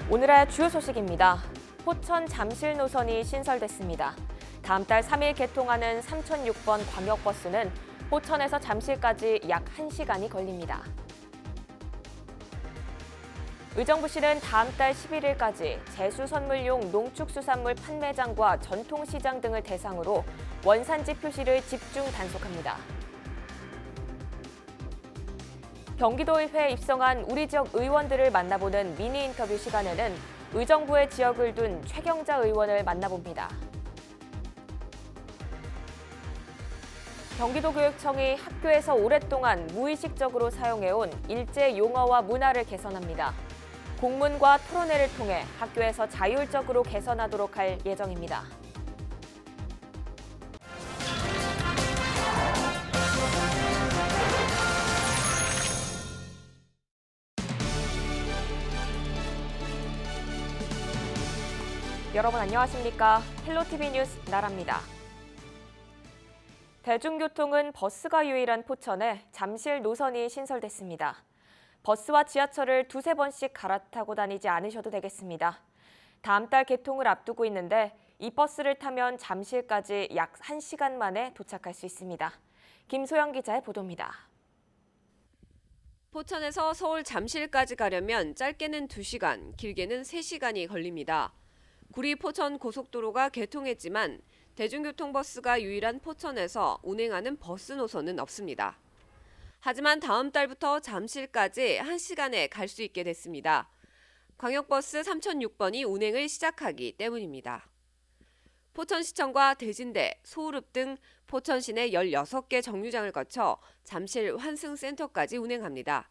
오늘의 주요 소식입니다. 포천 잠실 노선이 신설됐습니다. 다음 달 3일 개통하는 3006번 광역버스는 포천에서 잠실까지 약 1시간이 걸립니다. 의정부시는 다음 달 11일까지 제수선물용 농축수산물 판매장과 전통시장 등을 대상으로 원산지 표시를 집중 단속합니다. 경기도의회에 입성한 우리 지역 의원들을 만나보는 미니 인터뷰 시간에는 의정부의 지역을 둔 최경자 의원을 만나봅니다. 경기도교육청이 학교에서 오랫동안 무의식적으로 사용해온 일제 용어와 문화를 개선합니다. 공문과 토론회를 통해 학교에서 자율적으로 개선하도록 할 예정입니다. 여러분 안녕하십니까? 헬로티비 뉴스 나라입니다. 대중교통은 버스가 유일한 포천에 잠실 노선이 신설됐습니다. 버스와 지하철을 두세 번씩 갈아타고 다니지 않으셔도 되겠습니다. 다음 달 개통을 앞두고 있는데 이 버스를 타면 잠실까지 약 1시간 만에 도착할 수 있습니다. 김소영 기자의 보도입니다. 포천에서 서울 잠실까지 가려면 짧게는 2시간, 길게는 3시간이 걸립니다. 구리 포천 고속도로가 개통했지만 대중교통버스가 유일한 포천에서 운행하는 버스 노선은 없습니다. 하지만 다음 달부터 잠실까지 1시간에 갈 수 있게 됐습니다. 광역버스 3006번이 운행을 시작하기 때문입니다. 포천시청과 대진대, 소우릅 등 포천 시내 16개 정류장을 거쳐 잠실 환승센터까지 운행합니다.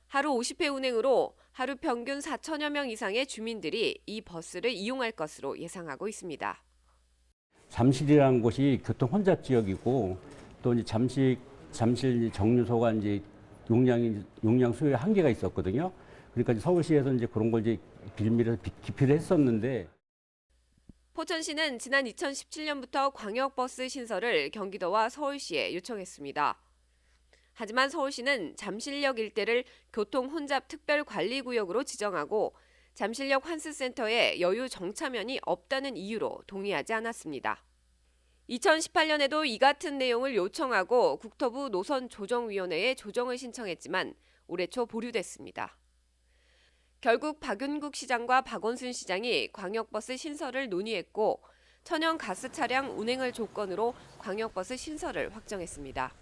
하루 50회 운행으로 하루 평균 4천여 명 이상의 주민들이 이 버스를 이용할 것으로 예상하고 있습니다. 잠실이라는 곳이 교통 혼잡 지역이고 또 이제 잠실 정류소가 이제 용량 수요에 한계가 있었거든요. 그러니까 이제 서울시에서 이제 그런 걸 이제 빌미를 기피를 했었는데. 포천시는 지난 2017년부터 광역버스 신설을 경기도와 서울시에 요청했습니다. 하지만 서울시는 잠실역 일대를 교통 혼잡 특별관리구역으로 지정하고 잠실역 환승센터에 여유 정차면이 없다는 이유로 동의하지 않았습니다. 2018년에도 이 같은 내용을 요청하고 국토부 노선조정위원회에 조정을 신청했지만 올해 초 보류됐습니다. 결국 박윤국 시장과 박원순 시장이 광역버스 신설을 논의했고 천연 가스 차량 운행을 조건으로 광역버스 신설을 확정했습니다.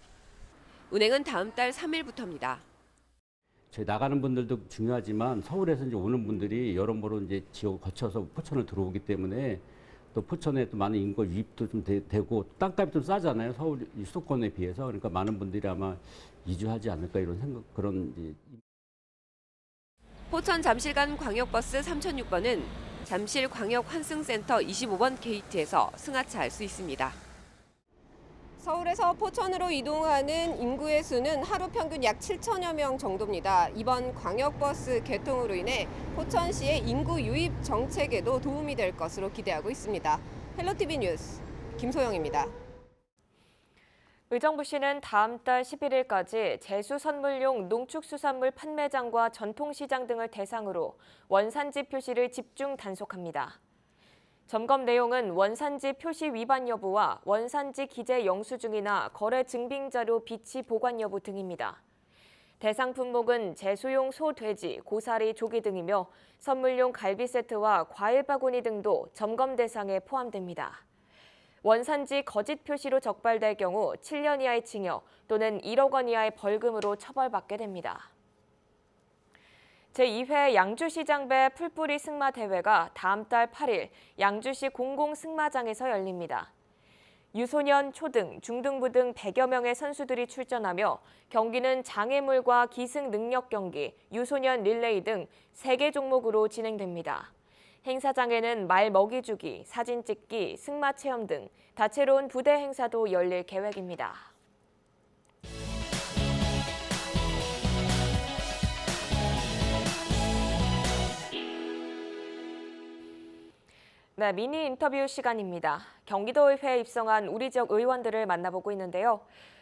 운행은 다음 달 3일부터입니다. 저희 나가는 분들도 중요하지만 서울에서 이제 오는 분들이 여러모로 이제 지역을 거쳐서 포천을 들어오기 때문에 또 포천에 또 많은 인구 유입도 좀 되고 땅값이 좀 싸잖아요. 서울 수도권에 비해서. 그러니까 많은 분들이 아마 이주하지 않을까 이런 생각 그런 이제. 포천 잠실 간 광역버스 3006번은 잠실 광역 환승센터 25번 게이트에서 승하차할 수 있습니다. 서울에서 포천으로 이동하는 인구의 수는 하루 평균 약 7천여 명 정도입니다. 이번 광역버스 개통으로 인해 포천시의 인구 유입 정책에도 도움이 될 것으로 기대하고 있습니다. 헬로티비 뉴스 김소영입니다. 의정부시는 다음 달 11일까지 제수선물용 농축수산물 판매장과 전통시장 등을 대상으로 원산지 표시를 집중 단속합니다. 점검 내용은 원산지 표시 위반 여부와 원산지 기재 영수증이나 거래 증빙자료 비치 보관 여부 등입니다. 대상 품목은 제수용 소, 돼지, 고사리, 조기 등이며 선물용 갈비 세트와 과일 바구니 등도 점검 대상에 포함됩니다. 원산지 거짓 표시로 적발될 경우 7년 이하의 징역 또는 1억 원 이하의 벌금으로 처벌받게 됩니다. 제2회 양주시장배 풀뿌리 승마 대회가 다음 달 8일 양주시 공공승마장에서 열립니다. 유소년, 초등, 중등부 등 100여 명의 선수들이 출전하며 경기는 장애물과 기승 능력 경기, 유소년 릴레이 등 3개 종목으로 진행됩니다. 행사장에는 말 먹이주기, 사진 찍기, 승마 체험 등 다채로운 부대 행사도 열릴 계획입니다. 네, 미니 인터뷰 시간입니다. 경기도의회에 입성한 우리 지역 의원들을 만나보고 있는데요.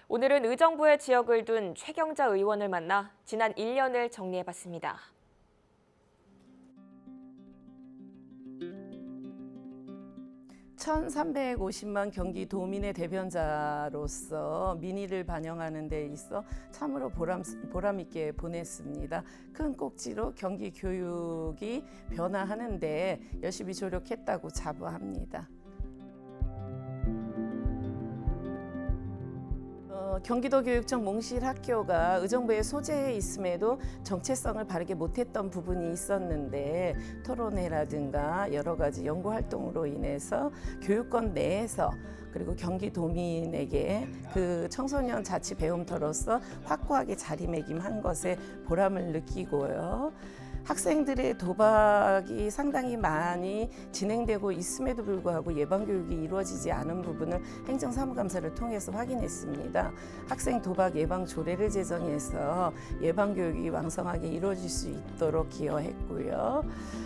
오늘은 의정부의 지역을 둔 최경자 의원을 만나 지난 1년을 정리해봤습니다. 1350만 경기도민의 대변자로서 민의를 반영하는 데 있어 참으로 보람 있게 보냈습니다. 큰 꼭지로 경기 교육이 변화하는 데 열심히 조력했다고 자부합니다. 경기도교육청 몽실학교가 의정부에 소재해 있음에도 정체성을 바르게 못했던 부분이 있었는데 토론회라든가 여러 가지 연구 활동으로 인해서 교육권 내에서 그리고 경기도민에게 그 청소년 자치 배움터로서 확고하게 자리매김한 것에 보람을 느끼고요. 학생들의 도박이 상당히 많이 진행되고 있음에도 불구하고 예방교육이 이루어지지 않은 부분을 행정사무감사를 통해서 확인했습니다. 학생 도박 예방 조례를 제정해서 예방교육이 왕성하게 이루어질 수 있도록 기여했고요.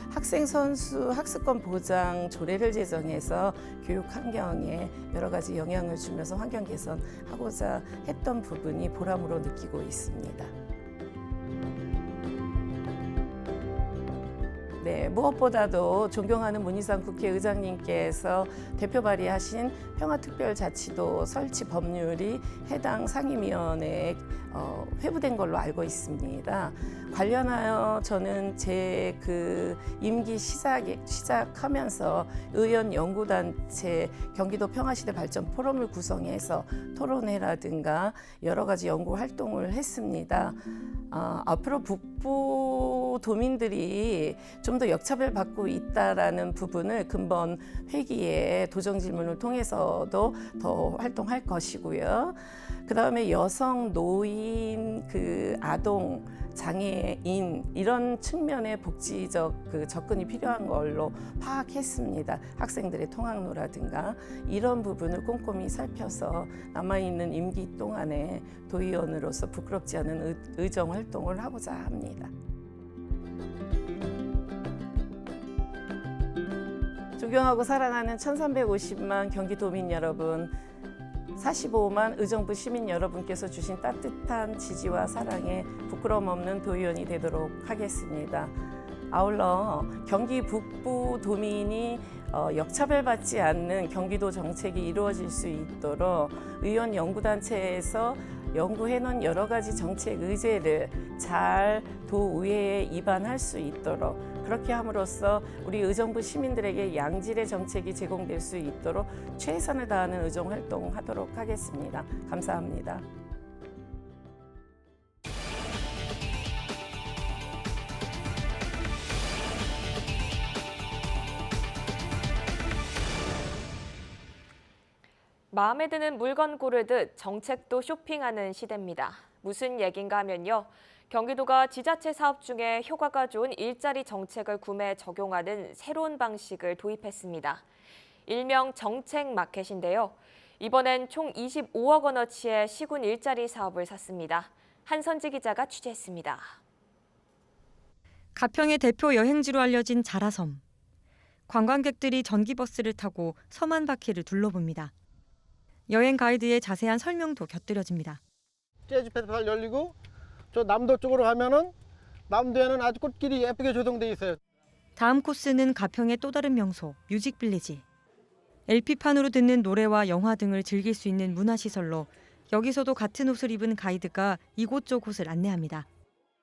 학생 선수 학습권 보장 조례를 제정해서 교육 환경에 여러 가지 영향을 주면서 환경 개선하고자 했던 부분이 보람으로 느끼고 있습니다. 네, 무엇보다도 존경하는 문희상 국회의장님께서 대표 발의하신 평화특별자치도 설치 법률이 해당 상임위원회에 회부된 걸로 알고 있습니다. 관련하여 저는 제 그 임기 시작하면서 의원 연구단체 경기도 평화시대 발전 포럼을 구성해서 토론회라든가 여러 가지 연구 활동을 했습니다. 앞으로 북부 도민들이 좀 더 역차별 받고 있다라는 부분을 근본 회기에 도정 질문을 통해서도 더 활동할 것이고요. 그 다음에 여성, 노인, 아동, 장애인 이런 측면의 복지적 접근이 필요한 걸로 파악했습니다. 학생들의 통학로라든가 이런 부분을 꼼꼼히 살펴서 남아있는 임기 동안에 도의원으로서 부끄럽지 않은 의정 활동을 하고자 합니다. 존경하고 사랑하는 1350만 경기도민 여러분, 45만 의정부 시민 여러분께서 주신 따뜻한 지지와 사랑에 부끄러움 없는 도의원이 되도록 하겠습니다. 아울러 경기 북부 도민이 역차별받지 않는 경기도 정책이 이루어질 수 있도록 의원 연구단체에서 연구해놓은 여러 가지 정책 의제를 잘 도의회에 입안할 수 있도록 그렇게 함으로써 우리 의정부 시민들에게 양질의 정책이 제공될 수 있도록 최선을 다하는 의정 활동하도록 하겠습니다. 감사합니다. 마음에 드는 물건 고르듯 정책도 쇼핑하는 시대입니다. 무슨 얘긴가 하면요. 경기도가 지자체 사업 중에 효과가 좋은 일자리 정책을 구매 적용하는 새로운 방식을 도입했습니다. 일명 정책 마켓인데요. 이번엔 총 25억 원어치의 시군 일자리 사업을 샀습니다. 한선지 기자가 취재했습니다. 가평의 대표 여행지로 알려진 자라섬. 관광객들이 전기버스를 타고 섬 한 바퀴를 둘러봅니다. 여행 가이드의 자세한 설명도 곁들여집니다. 재즈 페스티벌 열리고 저 남도 쪽으로 가면은 남도에는 아주 꽃길이 예쁘게 조성돼 있어요. 다음 코스는 가평의 또 다른 명소 뮤직빌리지. LP판으로 듣는 노래와 영화 등을 즐길 수 있는 문화시설로 여기서도 같은 옷을 입은 가이드가 이곳저곳을 안내합니다.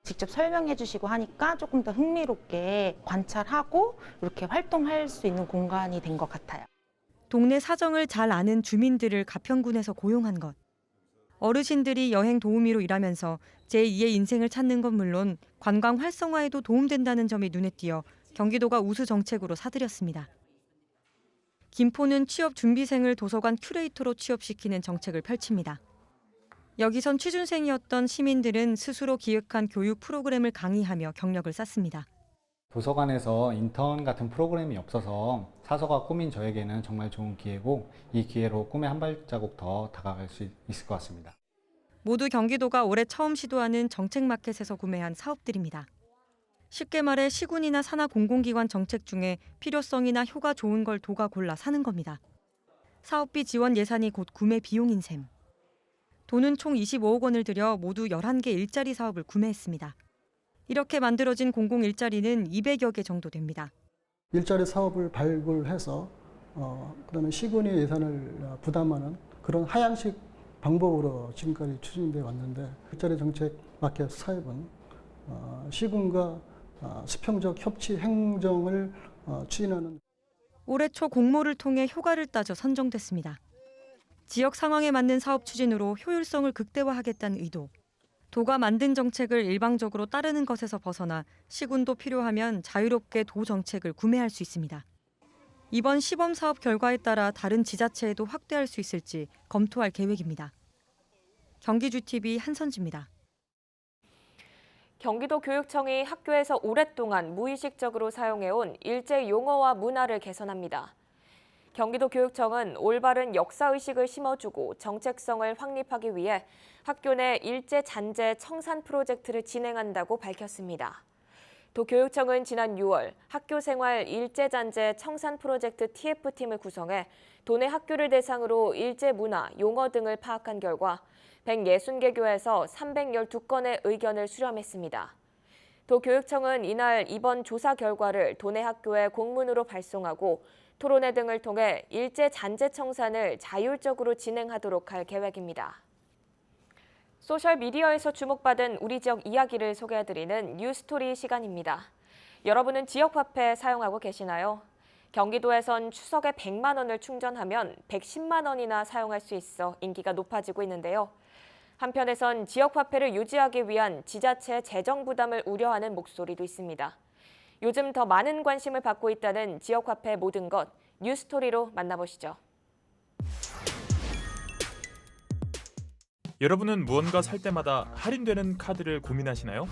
직접 설명해 주시고 하니까 조금 더 흥미롭게 관찰하고 이렇게 활동할 수 있는 공간이 된 것 같아요. 동네 사정을 잘 아는 주민들을 가평군에서 고용한 것. 어르신들이 여행 도우미로 일하면서 제2의 인생을 찾는 건 물론 관광 활성화에도 도움된다는 점이 눈에 띄어 경기도가 우수 정책으로 사들였습니다. 김포는 취업 준비생을 도서관 큐레이터로 취업시키는 정책을 펼칩니다. 여기선 취준생이었던 시민들은 스스로 기획한 교육 프로그램을 강의하며 경력을 쌓습니다. 도서관에서 인턴 같은 프로그램이 없어서 사서가 꿈인 저에게는 정말 좋은 기회고 이 기회로 꿈에 한 발자국 더 다가갈 수 있을 것 같습니다. 모두 경기도가 올해 처음 시도하는 정책마켓에서 구매한 사업들입니다. 쉽게 말해 시군이나 산하 공공기관 정책 중에 필요성이나 효과 좋은 걸 도가 골라 사는 겁니다. 사업비 지원 예산이 곧 구매 비용인 셈. 도는 총 25억 원을 들여 모두 11개 일자리 사업을 구매했습니다. 이렇게 만들어진 공공 일자리는 200여 개 정도 됩니다. 일자리 사업을 발굴해서 그다음에 시군이 예산을 부담하는 그런 하향식 방법으로 지금까지 추진돼 왔는데 일자리 정책 마켓 사업은 시군과 수평적 협치 행정을 추진하는 올해 초 공모를 통해 효과를 따져 선정됐습니다. 지역 상황에 맞는 사업 추진으로 효율성을 극대화하겠다는 의도. 도가 만든 정책을 일방적으로 따르는 것에서 벗어나 시군도 필요하면 자유롭게 도 정책을 구매할 수 있습니다. 이번 시범 사업 결과에 따라 다른 지자체에도 확대할 수 있을지 검토할 계획입니다. 경기주TV 한선지입니다. 경기도 교육청이 학교에서 오랫동안 무의식적으로 사용해온 일제 용어와 문화를 개선합니다. 경기도 교육청은 올바른 역사의식을 심어주고 정책성을 확립하기 위해 학교 내 일제 잔재 청산 프로젝트를 진행한다고 밝혔습니다. 도교육청은 지난 6월 학교생활 일제 잔재 청산 프로젝트 TF팀을 구성해 도내 학교를 대상으로 일제 문화, 용어 등을 파악한 결과 160개 교에서 312건의 의견을 수렴했습니다. 도교육청은 이날 이번 조사 결과를 도내 학교에 공문으로 발송하고 토론회 등을 통해 일제 잔재 청산을 자율적으로 진행하도록 할 계획입니다. 소셜미디어에서 주목받은 우리 지역 이야기를 소개해드리는 뉴스토리 시간입니다. 여러분은 지역화폐 사용하고 계시나요? 경기도에선 추석에 100만 원을 충전하면 110만 원이나 사용할 수 있어 인기가 높아지고 있는데요. 한편에선 지역화폐를 유지하기 위한 지자체 재정 부담을 우려하는 목소리도 있습니다. 요즘 더 많은 관심을 받고 있다는 지역화폐 모든 것, 뉴스토리로 만나보시죠. 여러분은 무언가 살 때마다 할인되는 카드를 고민하시나요?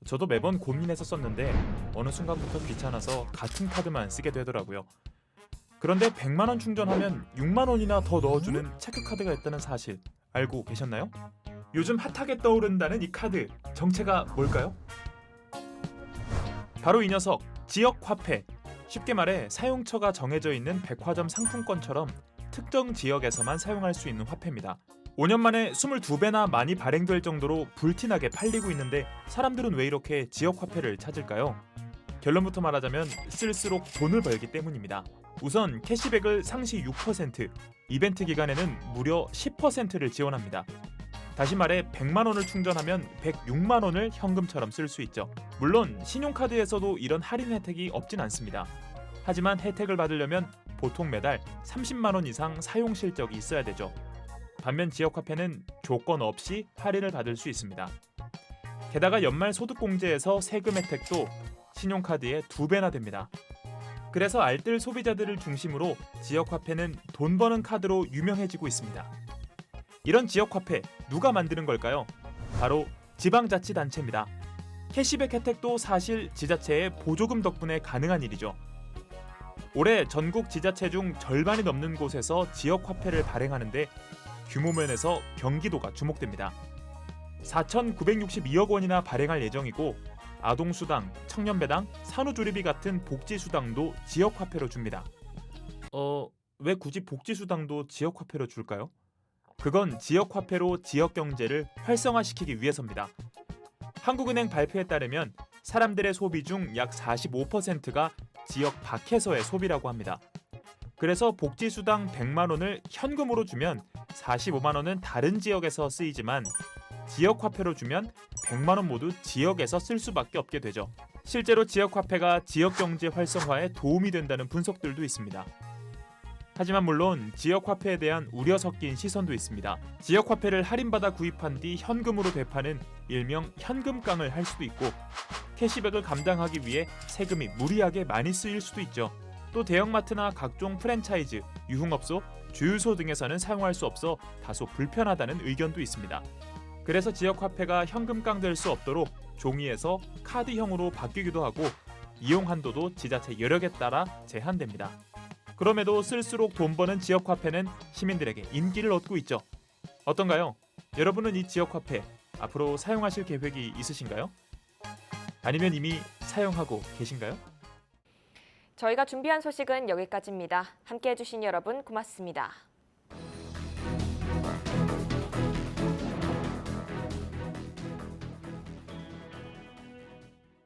저도 매번 고민해서 썼는데 어느 순간부터 귀찮아서 같은 카드만 쓰게 되더라고요. 그런데 100만 원 충전하면 6만 원이나 더 넣어주는 체크카드가 있다는 사실 알고 계셨나요? 요즘 핫하게 떠오른다는 이 카드, 정체가 뭘까요? 바로 이 녀석, 지역화폐. 쉽게 말해 사용처가 정해져 있는 백화점 상품권처럼 특정 지역에서만 사용할 수 있는 화폐입니다. 5년 만에 22배나 많이 발행될 정도로 불티나게 팔리고 있는데 사람들은 왜 이렇게 지역화폐를 찾을까요? 결론부터 말하자면 쓸수록 돈을 벌기 때문입니다. 우선 캐시백을 상시 6%, 이벤트 기간에는 무려 10%를 지원합니다. 다시 말해 100만 원을 충전하면 106만 원을 현금처럼 쓸 수 있죠. 물론 신용카드에서도 이런 할인 혜택이 없진 않습니다. 하지만 혜택을 받으려면 보통 매달 30만 원 이상 사용 실적이 있어야 되죠. 반면 지역화폐는 조건 없이 할인을 받을 수 있습니다. 게다가 연말 소득공제에서 세금 혜택도 신용카드의 2배나 됩니다. 그래서 알뜰 소비자들을 중심으로 지역화폐는 돈 버는 카드로 유명해지고 있습니다. 이런 지역화폐 누가 만드는 걸까요? 바로 지방자치단체입니다. 캐시백 혜택도 사실 지자체의 보조금 덕분에 가능한 일이죠. 올해 전국 지자체 중 절반이 넘는 곳에서 지역화폐를 발행하는데 규모 면에서 경기도가 주목됩니다. 4,962억 원이나 발행할 예정이고 아동수당, 청년배당, 산후조리비 같은 복지수당도 지역화폐로 줍니다. 왜 굳이 복지수당도 지역화폐로 줄까요? 그건 지역화폐로 지역경제를 활성화시키기 위해서입니다. 한국은행 발표에 따르면 사람들의 소비 중 약 45%가 지역 밖에서의 소비라고 합니다. 그래서 복지수당 100만 원을 현금으로 주면 45만 원은 다른 지역에서 쓰이지만 지역화폐로 주면 100만 원 모두 지역에서 쓸 수밖에 없게 되죠. 실제로 지역화폐가 지역경제 활성화에 도움이 된다는 분석들도 있습니다. 하지만 물론 지역화폐에 대한 우려 섞인 시선도 있습니다. 지역화폐를 할인받아 구입한 뒤 현금으로 되파는 일명 현금깡을 할 수도 있고 캐시백을 감당하기 위해 세금이 무리하게 많이 쓰일 수도 있죠. 또 대형마트나 각종 프랜차이즈, 유흥업소, 주유소 등에서는 사용할 수 없어 다소 불편하다는 의견도 있습니다. 그래서 지역화폐가 현금깡 될 수 없도록 종이에서 카드형으로 바뀌기도 하고 이용 한도도 지자체 여력에 따라 제한됩니다. 그럼에도 쓸수록 돈 버는 지역화폐는 시민들에게 인기를 얻고 있죠. 어떤가요? 여러분은 이 지역화폐 앞으로 사용하실 계획이 있으신가요? 아니면 이미 사용하고 계신가요? 저희가 준비한 소식은 여기까지입니다. 함께해 주신 여러분 고맙습니다.